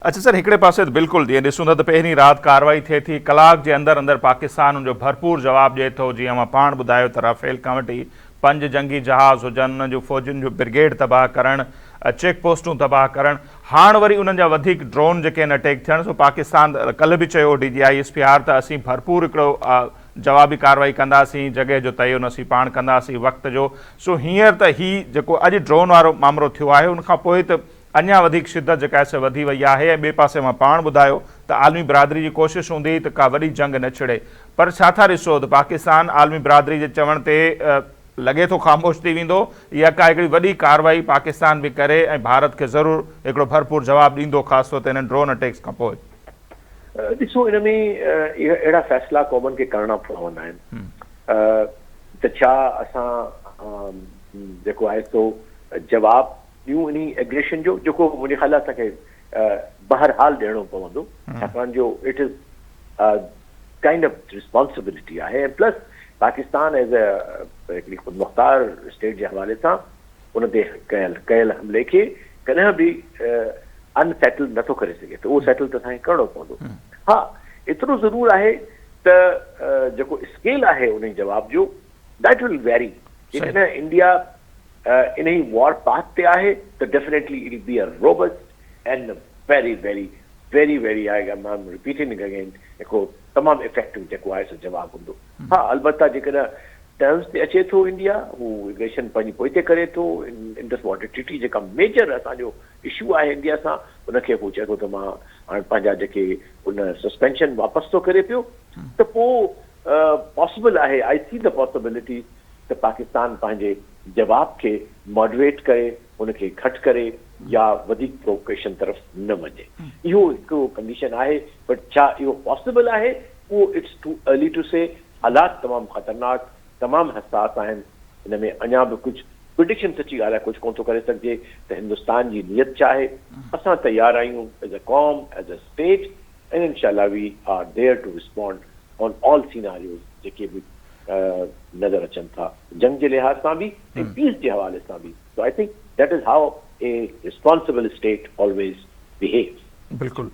अच्छा सर, हिकिड़े पासे बिल्कुलु जीअं ॾिसूं था त पहिरीं राति कार्रवाई थिए थी, कलाक जे अंदरि अंदरि पाकिस्तान उनजो भरपूर जवाबु ॾिए थो। जीअं मां पाण ॿुधायो त राफेल खां वठी 5 जंगी जहाज़ हुजनि, उन्हनि जूं फ़ौजियुनि जो ब्रिगेड तबाह करणु, चेक पोस्टूं तबाह करणु, हाणे वरी उन्हनि जा वधीक ड्रोन जेके आहिनि अटैक थियण। सो पाकिस्तान कल्ह बि चयो DGI-SPR त असीं भरपूर हिकिड़ो जवाबी कार्रवाई कंदासीं, जॻह जो तय असीं पाण कंदासीं वक़्त जो। सो हींअर त ही जेको अॼु ड्रोन वारो मामिलो थियो आहे, उनखां पोइ त अञा वधीक शिदत जेका आहे वधी वई आहे। ऐं ॿिए पासे मां पाण ॿुधायो त आलमी बिरादरी जी कोशिशि हूंदी त का वॾी जंग न छिड़े, पर छा था ॾिसो त पाकिस्तान आलमी बिरादरी जे चवण ते लॻे थो ख़ामोश थी वेंदो, या का हिकिड़ी वॾी कार्रवाई पाकिस्तान बि करे ऐं भारत खे ज़रूरु हिकिड़ो भरपूर जवाबु ॾींदो, ख़ासि तौर ते हिननि ड्रोन अटैक्स खां पोइ? ॾिसो, इन में अहिड़ा फ़ैसिला क़ौमनि खे करणा पवंदा आहिनि त छा असां जेको आहे सो जवाबु ॾियूं इन एग्रेशन जो, जेको मुंहिंजे ख़्याल असांखे बहरहाल ॾियणो पवंदो, छाकाणि जो it is kind of responsibility आहे। ऐं प्लस पाकिस्तान एज़ हिकिड़ी ख़ुदमुख़्तार स्टेट जे हवाले सां उन ते कयल हमले खे कॾहिं बि अनसेटल नथो करे सघे, त उहो सेटल त असांखे करिणो पवंदो। हा, एतिरो ज़रूरु आहे त जेको स्केल आहे उन जवाब जो, दैट विल वेरी। जेकॾहिं India in E war path ते आहे त definitely it will be a robust and very very very very repeating again हिकिड़ो तमामु इफेक्टिव जेको आहे सो जवाबु हूंदो। हा, अलबत्ता जेकॾहिं टर्म्स ते अचे थो इंडिया, हू एग्रेशन पंहिंजी पोइते करे थो। इंडस वाटर ट्रीटी जेका मेजर असांजो इशू आहे इंडिया सां, उनखे हू चए थो त मां हाणे पंहिंजा जेके उन सस्पेंशन वापसि थो करे पियो, त पोइ पॉसिबल आहे, आई सी द पॉसिबिलिटी त पाकिस्तान पंहिंजे जवाब खे मॉडरेट करे, उनखे घटि करे या वधीक प्रोवोकेशन तरफ़ न वञे। इहो हिकिड़ो कंडीशन आहे, बट छा इहो पॉसिबल आहे, उहो इट्स टू अर्ली टू से। हालात तमामु ख़तरनाक, तमामु हसास आहिनि। हिन में अञा बि कुझु प्रिडिक्शन सची ॻाल्हि आहे, कुझु कोन थो करे सघिजे त हिंदुस्तान जी नियत छा आहे। असां तयारु आहियूं एज़ अ कॉम, एज़ अ स्टेट, एंड इंशाल्लाह we are there to respond on all scenarios जेके बि नज़र अचनि था, जंग जे लिहाज़ सां बि ऐं पीस जे हवाले सां बि। So I think that is how a responsible state always behaves. बिल्कुलु।